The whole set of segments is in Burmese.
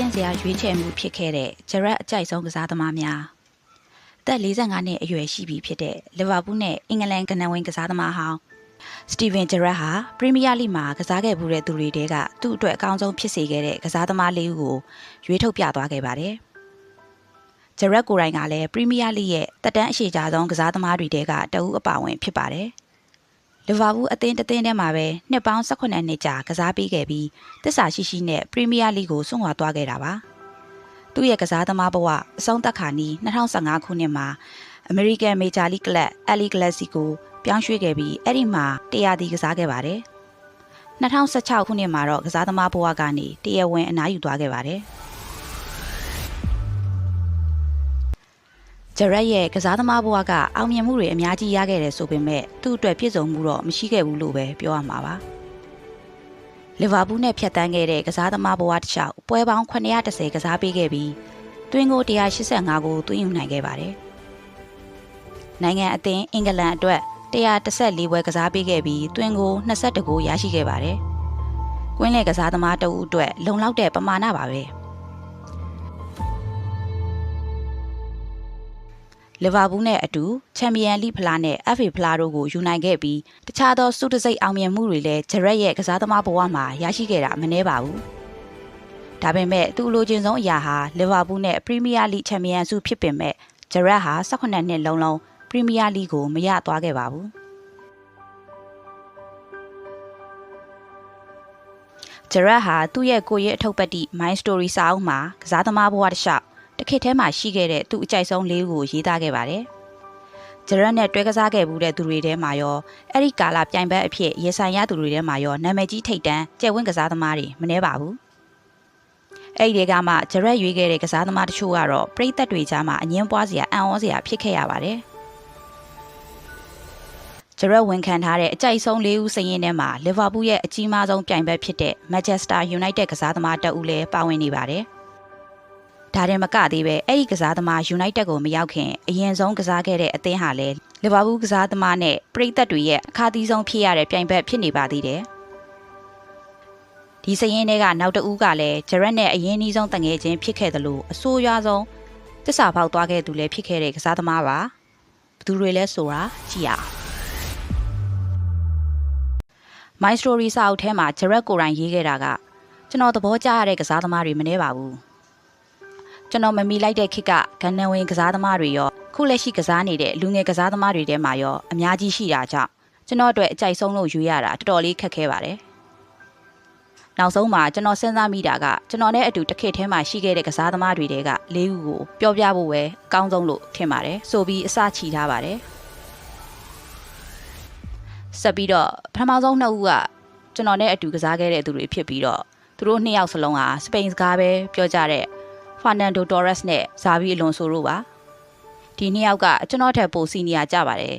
င့်စရာရွေးချယ်မှုဖြစ်ခဲ့တဲ့ဂျရက်အကြိုက်ဆုံးကစားသမားများသက်45နှစ်အရွယ်ရှိပြီဖြစ်တဲ့လီဗာပူးနဲ့အင်္ဂလန်ကနန်ဝင်ကစားသမားဟောင်းစတီဗင်ဂျရက်ဟာပရီးမီးယားလိမှာကစားခဲ့မှုတဲ့သူတွေတဲကသူ့အတွက်အကောင်းဆုံးဖြစ်စေခဲ့တဲ့ကစားသမား၄ဦးကိုရွေးထုတ်ပြသွားခဲ့ပါတယ်ဂျရက်ကိုယ်တိုင်ကလည်းပရီးမီးယားလိရဲ့တက်တန်းအရှိကြဆုံးကစားသမားတွေတဲကတအူးအပါဝင်ဖြစ်ပါတယ်လီဗာပူးအသင်းတစ်သင်းထဲမှာပဲနှစ်ပေါင်း18နှစ်ကြာကစားပေးခဲ့ပြီးသစ္စာရှိရှိနဲ့ပရီးမီးယားလိကိုဆွန့်ခွာသွားခဲ့တာပါသူ့ရဲ့ကစားသမားဘဝအဆုံးသတ်ခါနီး2015ခုနှစ်မှာအမေရိကန်မေဂျာလိကလပ်LA Galaxyကိုပြောင်းရွှေ့ခဲ့ပြီးအဲ့ဒီမှာ100တီကစားခဲ့ပါတယ်2016ခုနှစ်မှာတော့ကစားသမားဘဝကနေတရားဝင်အနားယူသွားခဲ့ပါတယ်ဂျရက်ရဲ့ကစားသမားဘဝကအောင်မြင်မှုတွေအများကြီးရခဲ့တယ်ဆိုပေမဲ့သူ့အတွက်ပြည့်စုံမှုတော့မရှိခဲ့ဘူးလို့ပဲပြောရမှာပါလီဗာပူးနဲ့ဖြတ်တန်းခဲ့တဲ့ကစားသမားဘဝတစ်လျှောက်ပွဲပေါင်း910ကစားပေးခဲ့ပြီးသွင်းဂိုး185ကိုသွင်းယူနိုင်ခဲ့ပါတယ်နိုင်ငံအသင်းအင်္ဂလန်အတွက်114ပွဲကစားပေးခဲ့ပြီးသွင်းဂိုး22ဂိုးရရှိခဲ့ပါတယ်ကွင်းလယ်ကစားသမားတအုပ်အတွက်လုံလောက်တဲ့ပမာဏပါပဲလီဗာပူးနဲ့အတူချန်ပီယံလိဖလားနဲ့ FA ဖလားတို့ကိုယူနိုင်ခဲ့ပြီးတခြားသောစုတစိတ်အောင်မြင်မှုတွေလည်းဂျရက်ရဲ့ကစားသမားဘဝမှာရရှိခဲ့တာမနည်းပါဘူး။ဒါပေမဲ့သူ့လိုချင်ဆုံးအရာဟာလီဗာပူးနဲ့ပရီးမီးယားလိချန်ပီယံဆုဖြစ်ပေမဲ့ဂျရက်ဟာ18နှစ်လုံးလုံးပရီးမီးယားလိကိုမရသွားခဲ့ပါဘူး။ဂျရက်ဟာသူ့ရဲ့ကိုယ်ရေးအထုပ်ပတ်တိ My Story စာအုပ်မှာကစားသမားဘဝတစ်လျှောက်တစ်ခေတ်ထဲမှာရှိခဲ့တဲ့သူ့အကြိုက်ဆုံး၄ဦးကိုရေးသားခဲ့ပါတယ်။ဂျရက်နဲ့တွဲကစားခဲ့မှုတဲ့သူတွေထဲမှာရောအဲ့ဒီကာလပြိုင်ဘက်အဖြစ်ရေဆိုင်ရသူတွေထဲမှာရောနာမည်ကြီးထိပ်တန်းကျယ်ဝန်းကစားသမားတွေမနှဲပါဘူး။အဲ့ဒီကမှဂျရက်ရွေးခဲ့တဲ့ကစားသမားတချို့ကတော့ပရိသတ်တွေကြားမှာအငင်းပွားစရာအံ့ဩစရာဖြစ်ခဲ့ရပါတယ်။ဂျရက်ဝန်ခံထားတဲ့အကြိုက်ဆုံး၄ဦးစရင်ထဲမှာလီဗာပူးရဲ့အကြီးမားဆုံးပြိုင်ဘက်ဖြစ်တဲ့ Manchester United ကစားသမားတဦးလည်းပါဝင်နေပါတယ်။ဒါတင်မကသေးပဲအဲ့ဒီကစားသမား United ကိုမရောက်ခင်အရင်ဆုံးကစားခဲ့တဲ့အသင်းဟာလည်းလီဗာပူးကစားသမားနဲ့ပရိသတ်တွေရဲ့အခါသီးဆုံးဖြစ်ရတဲ့ပြိုင်ဘက်ဖြစ်နေပါသေးတယ်။ဒီစရင်တွေကနောက်တဦးကလည်းဂျရက်နဲ့အရင်နှီးဆုံးတငယ်ချင်းဖြစ်ခဲ့တယ်လို့အဆိုးရွားဆုံးတစ္ဆာပေါက်သွားခဲ့သူလည်းဖြစ်ခဲ့တဲ့ကစားသမားပါ။ဘသူတွေလဲဆိုတာကြည့်ရအောင်။ My Story စာအုပ်ထဲမှာဂျရက်ကိုယ်တိုင်ရေးခဲ့တာကကျွန်တော်သဘောကျရတဲ့ကစားသမားတွေမနှဲပါဘူး။ကျွန်တော်မမီလိုက်တဲ့ခေတ်ကဂန်နန်ဝင်ကစားသမားတွေရောခုလက်ရှိကစားနေတဲ့လူငယ်ကစားသမားတွေထဲမှာရောအများကြီးရှိတာကြောင့်ကျွန်တော်အတွက်အကြိုက်ဆုံးလို့ယူရတာတော်တော်လေးခက်ခဲပါတယ်။နောက်ဆုံးမှာကျွန်တော်စဉ်းစားမိတာကကျွန်တော်နဲ့အတူတစ်ခေတ်ထဲမှာရှိခဲ့တဲ့ကစားသမားတွေတဲက၄ဦးကိုပြောပြဖို့ပဲအကောင်းဆုံးလို့ထင်ပါတယ်။ဆိုပြီးအစချီထားပါတယ်။ဆက်ပြီးတော့ပထမဆုံး2ဦးကကျွန်တော်နဲ့အတူကစားခဲ့တဲ့သူတွေဖြစ်ပြီးတော့သူတို့2ယောက်စလုံးဟာစပိန်စကားပဲပြောကြတဲ့Fernando Torres နဲ့ဇာဗီအလွန်ဆိုတို့ပါဒီနှစ်ယောက်ကကျွန်တော်ထက်ပိုစီနီယာကြပါတယ်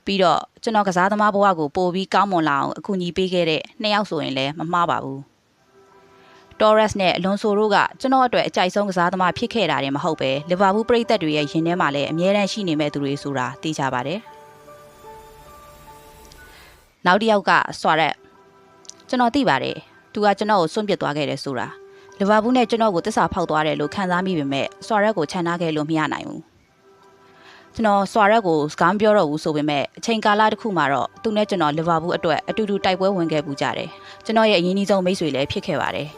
ပြီးတော့ကျွန်တော်ကစားသမားဘဝကိုပိုပြီးကောင်းမွန်လာအောင်အကူအညီပေးခဲ့တဲ့နှစ်ယောက်ဆိုရင်လည်းမမှားပါဘူး Torres နဲ့အလွန်ဆိုတို့ကကျွန်တော်အတွက်အကြိုက်ဆုံးကစားသမားဖြစ်ခဲ့တာတည်းမဟုတ်ပဲလီဗာပူးပရိသတ်တွေရဲ့ရင်ထဲမှာလည်းအမြဲတမ်းရှိနေမဲ့သူတွေဆိုတာသိကြပါတယ်နောက်တစ်ယောက်ကဆွာရက်ကျွန်တော်သိပါတယ်သူကကျွန်တော်ကိုစွန့်ပစ်သွားခဲ့တယ်ဆိုတာလီဗာပူးနဲ့ကျွန်တော်ကိုတစ္ဆာဖောက်သွားတယ်လို့ခံစားမိပေမဲ့ဆွာရက်ကိုခြံထားခဲ့လို့မရနိုင်ဘူးကျွန်တော်ဆွာရက်ကိုစကားမပြောတော့ဘူးဆိုပေမဲ့အချိန်ကာလတစ်ခုမှာတော့သူနဲ့ကျွန်တော်လီဗာပူးအတွက်အတူတူတိုက်ပွဲဝင်ခဲ့ပူကြတယ်ကျွန်တော်ရဲ့အရင်းနှီးဆုံးမိတ်ဆွေလည်းဖြစ်ခဲ့ပါတယ်